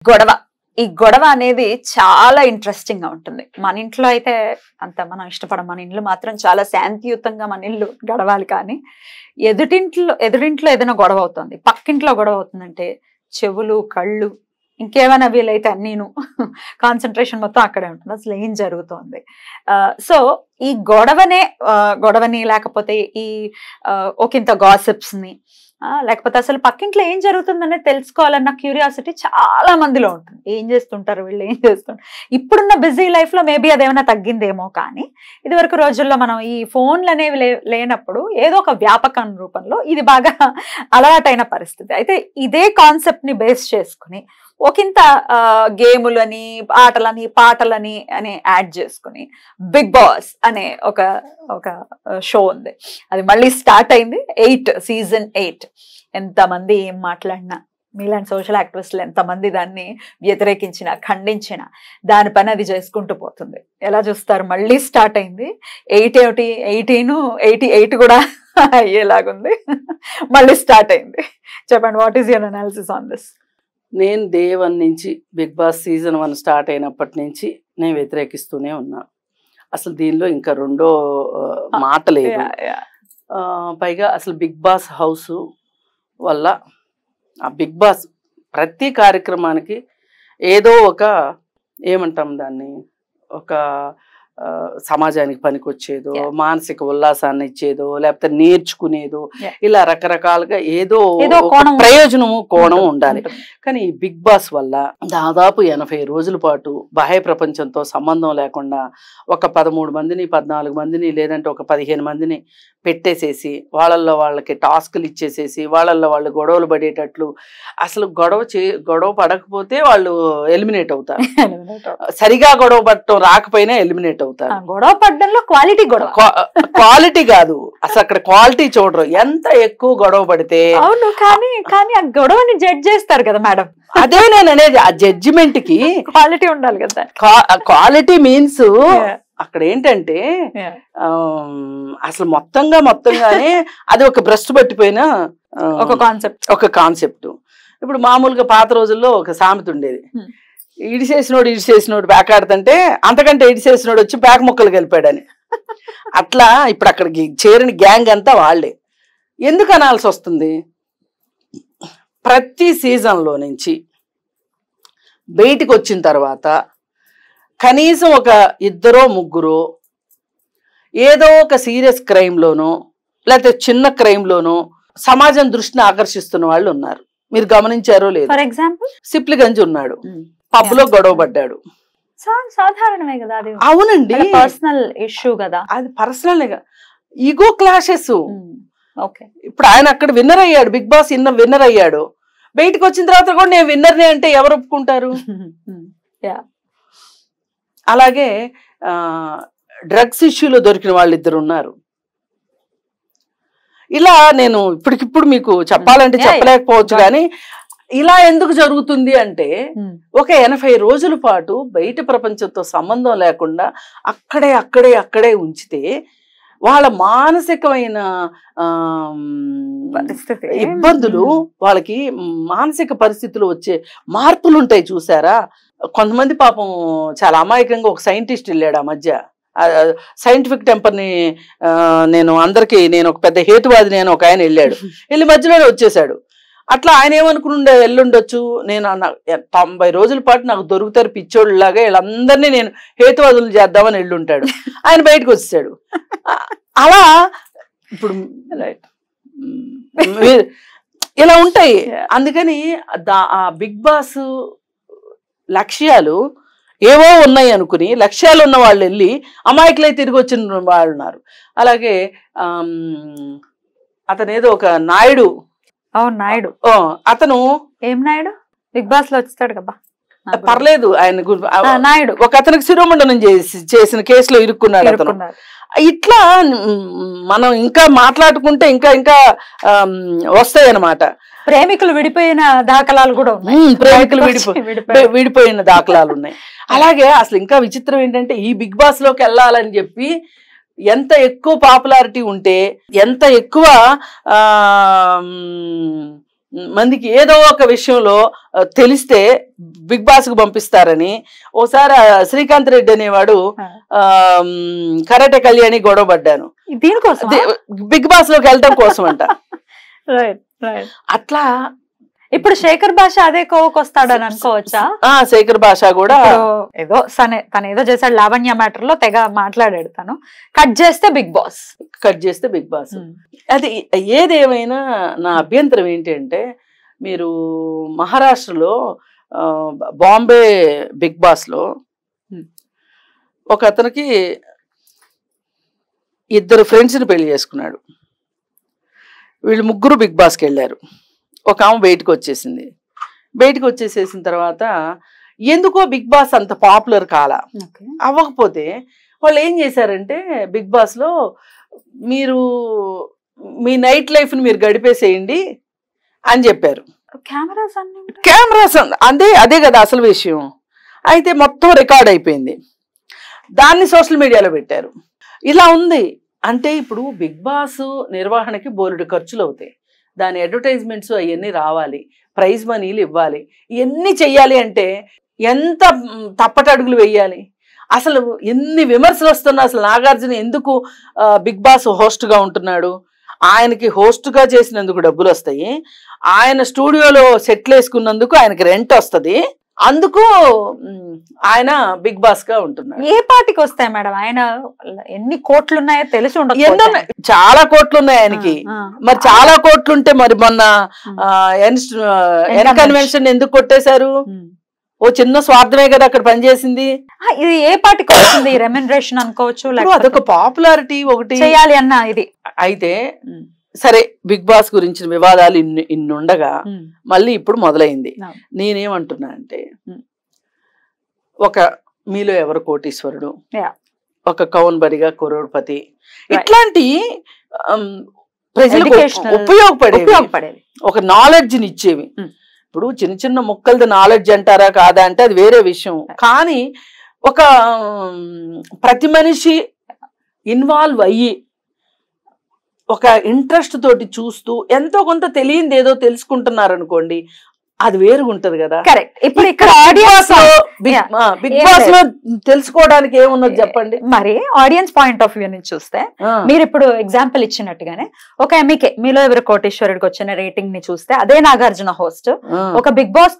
గొడవ. ఈ గొడవ అనేది చాలా ఇంట్రెస్టింగ్ గా ఉంటుంది. మన ఇంట్లో అయితే అంత మనం ఇష్టపడం. మన ఇంట్లో మాత్రం చాలా శాంతియుతంగా మన ఇల్లు గడవాలి. కానీ ఎదురింట్లో ఏదైనా గొడవ అవుతుంది, పక్కింట్లో గొడవ అవుతుందంటే చెవులు, కళ్ళు, ఇంకేమైనా వీలైతే అన్నీను కాన్సన్ట్రేషన్ మొత్తం అక్కడే ఉంటుంది. అసలు ఏం జరుగుతోంది? సో ఈ గొడవని లేకపోతే ఈ ఒకంత గాసిప్స్ ని లేకపోతే అసలు పక్కింట్లో ఏం జరుగుతుందనేది తెలుసుకోవాలన్న క్యూరియాసిటీ చాలా మందిలో ఉంటుంది. ఏం చేస్తుంటారు వీళ్ళు, ఏం చేస్తుంటారు? ఇప్పుడున్న బిజీ లైఫ్ లో మేబీ అదేమైనా తగ్గిందేమో. కానీ ఇదివరకు రోజుల్లో మనం ఈ ఫోన్లు అనేవి లేనప్పుడు ఏదో ఒక వ్యాపకం రూపంలో ఇది బాగా అలవాటైన పరిస్థితి. అయితే ఇదే కాన్సెప్ట్ ని బేస్ చేసుకుని ఒకంత గేములని, ఆటలని, పాటలని అని యాడ్ చేసుకుని బిగ్ బాస్ అనే ఒక షో ఉంది. అది మళ్ళీ స్టార్ట్ అయింది. సీజన్ 8. ఎంతమంది ఏం మాట్లాడినా, మీలాంటి సోషల్ యాక్టివిస్టులు ఎంతమంది దాన్ని వ్యతిరేకించినా, ఖండించినా దాని పని అది చేసుకుంటూ పోతుంది. ఎలా చూస్తారు? మళ్ళీ స్టార్ట్ అయింది. 88 కూడా అయ్యేలాగుంది. మళ్ళీ స్టార్ట్ అయింది. చెప్పండి, what is your analysis on this? నేను డే 1 నుంచి బిగ్ బాస్ సీజన్ 1 స్టార్ట్ అయినప్పటి నుంచి నేను వ్యతిరేకిస్తూనే ఉన్నా. అసలు దీనిలో ఇంకా రెండో మాట లేదు. పైగా అసలు బిగ్ బాస్ హౌస్ వల్ల ఆ బిగ్ బాస్ ప్రతి కార్యక్రమానికి ఏదో ఒక ఏమంటాం దాన్ని, ఒక సమాజానికి పనికొచ్చేదో, మానసిక ఉల్లాసాన్ని ఇచ్చేదో, లేకపోతే నేర్చుకునేదో, ఇలా రకరకాలుగా ఏదో ప్రయోజనము కోణం ఉండాలి. కానీ ఈ బిగ్ బాస్ వల్ల దాదాపు 80 రోజుల పాటు బాహ్య ప్రపంచంతో సంబంధం లేకుండా ఒక 13 మందిని, 14 మందిని, లేదంటే ఒక 15 మందిని పెట్టేసేసి వాళ్ళల్లో వాళ్ళకి టాస్కులు ఇచ్చేసేసి వాళ్ళల్లో వాళ్ళు గొడవలు పడేటట్లు, అసలు గొడవ పడకపోతే వాళ్ళు ఎలిమినేట్ అవుతారు. సరిగా గొడవ పడటం రాకపోయినా ఎలిమినేట్ అవుతారు. గొడవ పడడంలో క్వాలిటీ కాదు, అసలు అక్కడ క్వాలిటీ చూడరు. ఎంత ఎక్కువ గొడవ పడితే. అవును, కానీ ఆ గొడవని జడ్జ్ చేస్తారు కదా మేడం. అదే నేను అనేది, ఆ జడ్జిమెంట్ కి క్వాలిటీ ఉండాలి కదా. క్వాలిటీ మీన్స్ అక్కడ ఏంటంటే అసలు మొత్తంగానే అది ఒక భ్రష్టు పట్టిపోయిన ఒక కాన్సెప్ట్. ఇప్పుడు మామూలుగా పాత రోజుల్లో ఒక సామెత ఉండేది, ఇడిసేసినోడు పేకాడుతుంటే అంతకంటే ఇడిసేసినోడు వచ్చి పేక ముక్కలు కలిపాడని. అట్లా ఇప్పుడు అక్కడికి చేరిన గ్యాంగ్ అంతా వాళ్ళే. ఎందుకు అనాల్సి వస్తుంది? ప్రతి సీజన్లో నుంచి బయటికి వచ్చిన తర్వాత కనీసం ఒక 2-3 ఏదో ఒక సీరియస్ క్రైమ్లోనో లేకపోతే చిన్న క్రైమ్లోనో సమాజం దృష్టిని ఆకర్షిస్తున్న వాళ్ళు ఉన్నారు. మీరు గమనించారో లేదు? ఫర్ ఎగ్జాంపుల్ సిప్లిగంజ్ ఉన్నాడు, పబ్ లో గొడవ పడ్డాడు. సాధారణమే కదా అది. అవునండి, పర్సనల్ ఇష్యూ కదా అది. Personal ego clashes. ఇప్పుడు ఆయన అక్కడ విన్నర్ అయ్యాడు, బిగ్ బాస్ విన్నర్ అయ్యాడు. బయటకు వచ్చిన తర్వాత కూడా నేను విన్నర్ని అంటే ఎవరు ఒప్పుకుంటారు? అలాగే డ్రగ్స్ ఇష్యూలో దొరికిన వాళ్ళిద్దరు ఉన్నారు. ఇలా నేను ఇప్పటికిప్పుడు మీకు చెప్పాలంటే చెప్పలేకపోవచ్చు. కానీ ఇలా ఎందుకు జరుగుతుంది అంటే ఒక 80 రోజుల పాటు బయట ప్రపంచంతో సంబంధం లేకుండా అక్కడే ఉంచితే వాళ్ళ మానసికమైన ఇబ్బందులు, వాళ్ళకి మానసిక పరిస్థితులు వచ్చే మార్పులు ఉంటాయి. చూసారా? కొంతమంది పాపం చాలా అమాయకంగా ఒక సైంటిస్ట్ వెళ్ళాడు ఆ మధ్య. సైంటిఫిక్ టెంపర్ని నేను ఒక పెద్ద హేతువాది నేను ఒక ఆయన వెళ్ళాడు, వెళ్ళి మధ్యలోనే వచ్చేసాడు. అట్లా ఆయన ఏమనుకుని వెళ్ళుండొచ్చు, నేను 90 రోజుల పాటు నాకు దొరుకుతారు పిచ్చోళ్ళలాగా వీళ్ళందరినీ నేను హేతువాదులు చేద్దామని వెళ్ళుంటాడు. ఆయన బయటకు వచ్చేసాడు. అలా ఇప్పుడు ఇలా ఉంటాయి. అందుకని ఆ బిగ్ బాస్ లక్ష్యాలు ఏవో ఉన్నాయి అనుకుని లక్ష్యాలు ఉన్న వాళ్ళు వెళ్ళి అమాయకులై తిరిగి వచ్చిన వాళ్ళు ఉన్నారు. అలాగే అతను ఏదో ఒక నాయుడు, అతను ఏం నాయుడు బిగ్ బాస్ లో వచ్చాడు కదా, పర్లేదు. ఆయన నాయుడు ఒక అతనికి శిరోమండనం చేసిన కేసులో ఇరుక్కున్నాడు అతను. ఇట్లా మనం ఇంకా మాట్లాడుకుంటే ఇంకా వస్తాయి అన్నమాట. ప్రేమికులు విడిపోయిన దాఖలాలు కూడా ఉన్నాయి. ప్రేమికులు విడిపోయిన దాఖలాలు ఉన్నాయి. అలాగే అసలు ఇంకా విచిత్రం ఏంటంటే ఈ బిగ్ బాస్ లోకి వెళ్ళాలని చెప్పి ఎంత ఎక్కువ పాపులారిటీ ఉంటే, ఎంత ఎక్కువ మందికి ఏదో ఒక విషయంలో తెలిస్తే బిగ్ బాస్ కు పంపిస్తారని, ఓసారి శ్రీకాంత్ రెడ్డి అనేవాడు కరాటే కళ్యాణి గొడవ పడ్డాను దీనికోసం, బిగ్ బాస్ లోకి వెళ్ళడం కోసం అంట. అట్లా ఇప్పుడు శేఖర్ భాష అదే కోవకొస్తాడని అనుకోవచ్చా? శేఖర్ భాష కూడా ఏదో తను ఏదో చేశాడు లావణ్య మ్యాటర్ లో తెగ మాట్లాడాడు, తను కట్ చేస్తే బిగ్ బాస్. అది ఏదేమైనా నా అభ్యంతరం ఏంటి అంటే, మీరు మహారాష్ట్రలో బాంబే బిగ్ బాస్ లో ఒక అతనికి 2 ఫ్రెండ్స్ని పెళ్లి చేసుకున్నాడు. వీళ్ళు 3 బిగ్ బాస్కి వెళ్ళారు. ఒక ఆమె బయటకు వచ్చేసేసిన తర్వాత ఎందుకో బిగ్ బాస్ అంత పాపులర్ అవ్వకపోతే వాళ్ళు ఏం చేశారంటే, బిగ్ బాస్లో మీరు మీ నైట్ లైఫ్ని మీరు గడిపేసేయండి అని చెప్పారు. కెమెరాస్ అదే కదా అసలు విషయం. అయితే మొత్తం రికార్డ్ అయిపోయింది, దాన్ని సోషల్ మీడియాలో పెట్టారు. ఇలా ఉంది అంటే ఇప్పుడు బిగ్ బాస్ నిర్వహణకి బోలెడు ఖర్చులు అవుతాయి, దాని అడ్వర్టైజ్మెంట్స్ అవన్నీ రావాలి, ప్రైజ్ మనీలు ఇవ్వాలి, ఇవన్నీ చెయ్యాలి అంటే ఎంత తప్పటడుగులు వెయ్యాలి. అసలు ఎన్ని విమర్శలు వస్తున్నా అసలు నాగార్జున ఎందుకు బిగ్ బాస్ హోస్ట్గా ఉంటున్నాడు? ఆయనకి హోస్ట్గా చేసినందుకు డబ్బులు వస్తాయి, ఆయన స్టూడియోలో సెట్లు వేసుకున్నందుకు ఆయనకి రెంట్ వస్తుంది, అందుకు ఆయన బిగ్ బాస్ గా ఉంటున్నారు. ఏ పార్టీకి వస్తాయి మేడం? ఆయన ఎన్ని కోట్లు ఉన్నాయో తెలిసి ఉండదు. చాలా కోట్లు ఉన్నాయి ఆయనకి. మరి చాలా కోట్లు ఉంటే మరి మొన్న ఎన్ కన్వెన్షన్ ఎందుకు కొట్టేశారు? ఓ చిన్న స్వార్థమే కదా అక్కడ పనిచేసింది. ఇది ఏ పార్టీకి వస్తుంది రెమ్యునరేషన్ అనుకోవచ్చు, అదొక పాపులారిటీ ఒకటి చేయాలి అన్న ఇది. అయితే సరే, బిగ్ బాస్ గురించిన వివాదాలు ఇన్ని ఉండగా మళ్ళీ ఇప్పుడు మొదలైంది. నేనేమంటున్నా అంటే, ఒక మీలో ఎవరు కోటీశ్వరుడు, ఒక కౌన్ బరిగా కరోడ్పతి, ఇట్లాంటి ప్రజలకు ఉపయోగపడేవి, ఒక నాలెడ్జ్ని ఇచ్చేవి. ఇప్పుడు చిన్న చిన్న ముక్కలది నాలెడ్జ్ అంటారా కాదా అంటే అది వేరే విషయం. కానీ ఒక ప్రతి మనిషి ఇన్వాల్వ్ అయ్యి ఒక ఇంట్రెస్ట్ తోటి చూస్తూ ఎంతో కొంత తెలియంది ఏదో తెలుసుకుంటున్నారు అనుకోండి, అది వేరుగుంటది కదా. కరెక్ట్. ఇప్పుడు ఇక్కడ బిగ్ బాస్ లో తెలుసుకోవడానికి ఏమున్నది చెప్పండి. మరి ఆడియన్స్ పాయింట్ ఆఫ్ వ్యూ నుంచి చూస్తే, మీరు ఇప్పుడు ఎగ్జాంపుల్ ఇచ్చినట్టుగానే ఒక ఎంఈకే మీలో ఎవరు కోటేశ్వరుడికి వచ్చిన రేటింగ్ ని చూస్తే, అదే నాగార్జున హోస్ట్ ఒక బిగ్ బాస్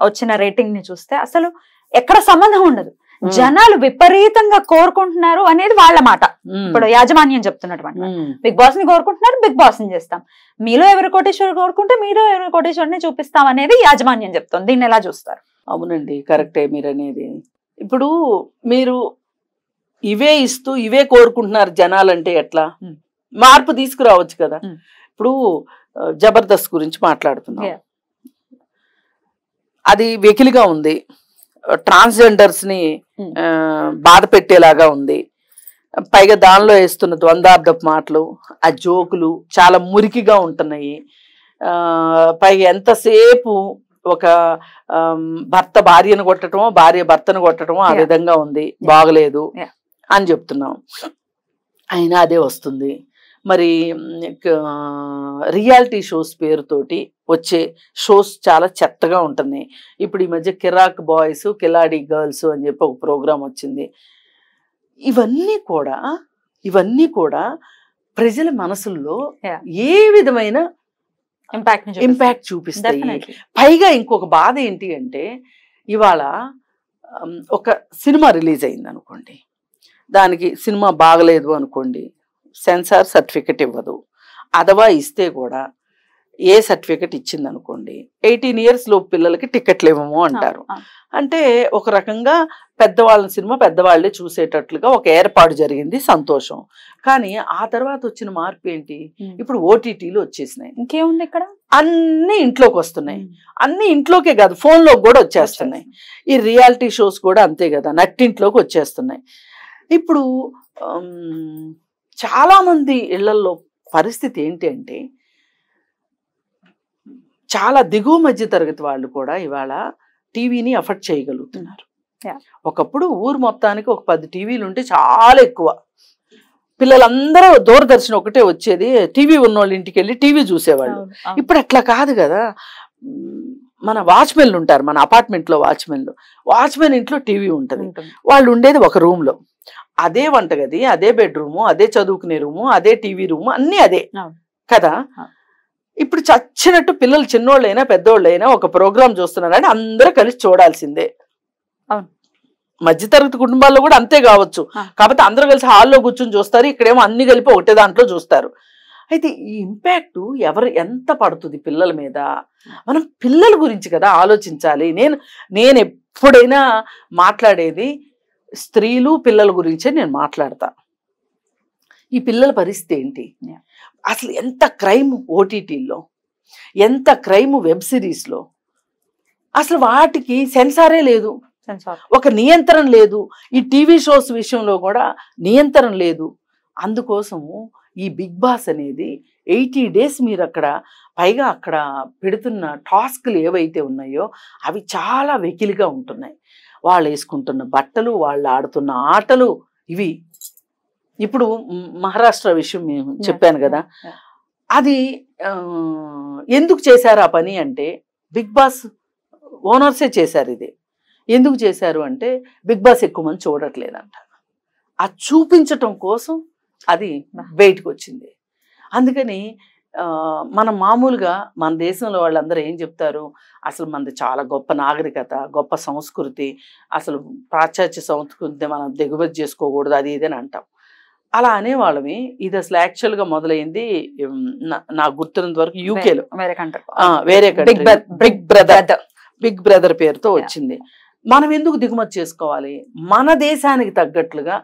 వచ్చిన రేటింగ్ ని చూస్తే అసలు ఎక్కడ సంబంధం ఉండదు. జనాలు విపరీతంగా కోరుకుంటున్నారు అనేది వాళ్ళ మాట. ఇప్పుడు యాజమాన్యం చెప్తున్నటువంటి బిగ్ బాస్ ని కోరుకుంటున్నారు, బిగ్ బాస్ ని చేస్తాం. మీలో ఎవరు కోటేశ్వరుడు కోరుకుంటే మీలో ఎవరు కోటేశ్వరుని చూపిస్తాం అనేది యాజమాన్యం చెప్తుంది. దీన్ని ఎలా చూస్తారు? అవునండి, కరెక్టే మీరు అనేది. ఇప్పుడు మీరు ఇవే ఇస్తూ ఇవే కోరుకుంటున్నారు జనాలంటే ఎట్లా? మార్పు తీసుకురావచ్చు కదా. ఇప్పుడు జబర్దస్త్ గురించి మాట్లాడుతున్నాం, అది వెకిలిగా ఉంది, ట్రాన్స్జెండర్స్ ని బాధ పెట్టేలాగా ఉంది. పైగా దానిలో వేస్తున్న ద్వంద్వార్థపు మాటలు, ఆ జోకులు చాలా మురికిగా ఉంటున్నాయి. పైగా ఎంతసేపు ఒక భర్త భార్యను కొట్టడమో, భార్య భర్తను కొట్టడమో ఆ విధంగా ఉంది, బాగలేదు అని చెప్తున్నాం. అయినా అదే వస్తుంది. మరి రియాలిటీ షోస్ పేరుతోటి వచ్చే షోస్ చాలా చెత్తగా ఉంటున్నాయి. ఇప్పుడు ఈ మధ్య కిరాక్ బాయ్స్, కిలాడి గర్ల్స్ అని చెప్పి ఒక ప్రోగ్రాం వచ్చింది. ఇవన్నీ కూడా ప్రజల మనసుల్లో ఏ విధమైన ఇంపాక్ట్ చూపిస్తాయి. పైగా ఇంకొక బాధ ఏంటి అంటే, ఇవాళ ఒక సినిమా రిలీజ్ అయింది అనుకోండి, దానికి సినిమా బాగలేదు అనుకోండి, సెన్సార్ సర్టిఫికెట్ ఇవ్వదు. అథవా ఇస్తే కూడా ఏ సర్టిఫికెట్ ఇచ్చింది అనుకోండి, 18 years లోపు పిల్లలకి టికెట్లు ఇవ్వము అంటారు. అంటే ఒక రకంగా పెద్దవాళ్ళ సినిమా పెద్దవాళ్లే చూసేటట్లుగా ఒక ఏర్పాటు జరిగింది, సంతోషం. కానీ ఆ తర్వాత వచ్చిన మార్పు ఏంటి? ఇప్పుడు ఓటీటీలు వచ్చేసినాయి. ఇంకేముంది ఇక్కడ? అన్ని ఇంట్లోకి వస్తున్నాయి. అన్ని ఇంట్లోకే కాదు, ఫోన్లోకి కూడా వచ్చేస్తున్నాయి. ఈ రియాలిటీ షోస్ కూడా అంతే కదా, నట్టింట్లోకి వచ్చేస్తున్నాయి. ఇప్పుడు చాలా మంది ఇళ్లలో పరిస్థితి ఏంటి అంటే, చాలా దిగువ మధ్య తరగతి వాళ్ళు కూడా ఇవాళ టీవీని అఫోర్డ్ చేయగలుగుతున్నారు. ఒకప్పుడు ఊరు మొత్తానికి ఒక 10 టీవీలు ఉంటే చాలా ఎక్కువ, పిల్లలందరూ దూరదర్శన్ ఒకటే వచ్చేది, టీవీ ఉన్నోళ్ళ ఇంటికి వెళ్ళి టీవీ చూసేవాళ్ళు. ఇప్పుడు అట్లా కాదు కదా. మన వాచ్మెన్లు ఉంటారు, మన అపార్ట్మెంట్లో వాచ్మెన్ ఇంట్లో టీవీ ఉంటుంది. వాళ్ళు ఉండేది ఒక రూమ్లో, అదే వంటగది, అదే బెడ్రూము, అదే చదువుకునే రూము, అదే టీవీ రూము, అన్నీ అదే కదా. ఇప్పుడు చచ్చినట్టు పిల్లలు చిన్నోళ్ళైనా పెద్దోళ్ళైనా ఒక ప్రోగ్రామ్ చూస్తున్నారంటే అందరూ కలిసి చూడాల్సిందే. మధ్యతరగతి కుటుంబాల్లో కూడా అంతే కావచ్చు, కాకపోతే అందరూ కలిసి హాల్లో కూర్చొని చూస్తారు, ఇక్కడేమో అన్ని కలిపి ఒకటే దాంట్లో చూస్తారు. అయితే ఈ ఇంపాక్ట్ ఎంత పడుతుంది పిల్లల మీద? మనం పిల్లల గురించి కదా ఆలోచించాలి. నేను ఎప్పుడైనా మాట్లాడేది స్త్రీలు పిల్లల గురించే నేను మాట్లాడతా. ఈ పిల్లల పరిస్థితి ఏంటి అసలు? ఎంత క్రైమ్ ఓటీటీల్లో, ఎంత క్రైమ్ వెబ్ సిరీస్లో, అసలు వాటికి సెన్సారే లేదు, ఒక నియంత్రణ లేదు. ఈ టీవీ షోస్ విషయంలో కూడా నియంత్రణ లేదు. అందుకోసము ఈ బిగ్ బాస్ అనేది 80 days మీరు పైగా అక్కడ పెడుతున్న టాస్క్లు ఏవైతే ఉన్నాయో అవి చాలా వెకిలిగా ఉంటున్నాయి. వాళ్ళు వేసుకుంటున్న బట్టలు, వాళ్ళు ఆడుతున్న ఆటలు ఇవి. ఇప్పుడు మహారాష్ట్ర విషయం మేము చెప్పాను కదా, అది ఎందుకు చేశారు ఆ పని అంటే బిగ్ బాస్ ఓనర్సే చేశారు. ఇది ఎందుకు చేశారు అంటే బిగ్ బాస్ ఎక్కువ మంది చూడట్లేదంట. అది చూపించటం కోసం అది బయటకు వచ్చింది. అందుకని మనం మామూలుగా మన దేశంలో వాళ్ళందరూ ఏం చెప్తారు, అసలు మనది చాలా గొప్ప నాగరికత, గొప్ప సంస్కృతి, అసలు పాశ్చాత్య సంస్కృతి మనం దిగుమతి చేసుకోకూడదు, అది ఇదని అంటాం. అలా అనేవాళ్ళవి. ఇది అసలు యాక్చువల్గా మొదలైంది నాకు గుర్తున్నంత వరకు యూకేలో, వేరే కంట్రీ, బిగ్ బ్రదర్ పేరుతో వచ్చింది. మనం ఎందుకు దిగుమతి చేసుకోవాలి? మన దేశానికి తగ్గట్లుగా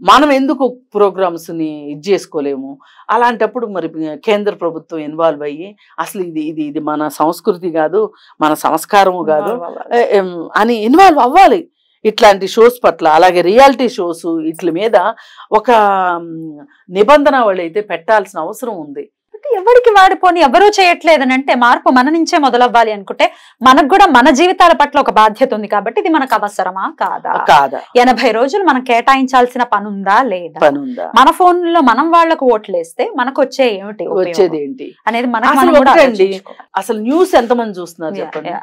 మనం ఎందుకు ప్రోగ్రామ్స్ని ఇది చేసుకోలేము? అలాంటప్పుడు మరి కేంద్ర ప్రభుత్వం ఇన్వాల్వ్ అయ్యి అసలు ఇది మన సంస్కృతి కాదు, మన సంస్కారము కాదు అని ఇన్వాల్వ్ అవ్వాలి ఇట్లాంటి షోస్ పట్ల. అలాగే రియాలిటీ షోస్ వీటి మీద ఒక నిబంధన వాళ్ళైతే పెట్టాల్సిన అవసరం ఉంది. ఎవరికి వాడిపోని ఎవరూ చేయట్లేదని అంటే మార్పు మన నుంచే మొదలవ్వాలి అనుకుంటే మనకు కూడా మన జీవితాల పట్ల ఒక బాధ్యత ఉంది. కాబట్టి ఇది మనకు అవసరమా కాదా? 80 రోజులు మనం కేటాయించాల్సిన పని ఉందా లేదా? మన ఫోన్ లో మనం వాళ్లకు ఓట్లేస్తే మనకు వచ్చేది ఏంటి అనేది మనకి. అసలు న్యూస్ ఎంతమంది చూస్తున్నారు చెప్పండి?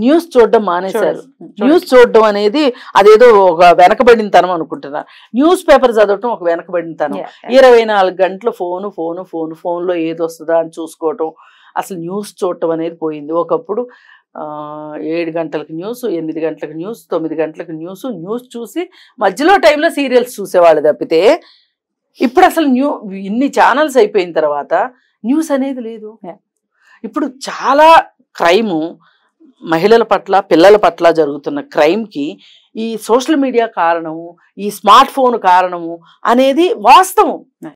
న్యూస్ చూడడం మానేశారు. న్యూస్ చూడడం అనేది అదేదో ఒక వెనకబడిన తనం అనుకుంటున్నారు. న్యూస్ పేపర్ చదవటం ఒక వెనకబడిన తనం. 24 గంటలు ఫోన్లో ఏది వస్తుందా అని చూసుకోవటం. అసలు న్యూస్ చూడటం అనేది పోయింది. ఒకప్పుడు 7 గంటలకు న్యూస్, 8 గంటలకు న్యూస్, 9 గంటలకు న్యూస్ చూసి మధ్యలో టైంలో సీరియల్స్ చూసేవాళ్ళు తప్పితే ఇప్పుడు అసలు ఇన్ని ఛానల్స్ అయిపోయిన తర్వాత న్యూస్ అనేది లేదు. ఇప్పుడు చాలా క్రైము మహిళల పట్ల, పిల్లల పట్ల జరుగుతున్న క్రైమ్కి ఈ సోషల్ మీడియా కారణము, ఈ స్మార్ట్ ఫోన్ కారణము అనేది వాస్తవం.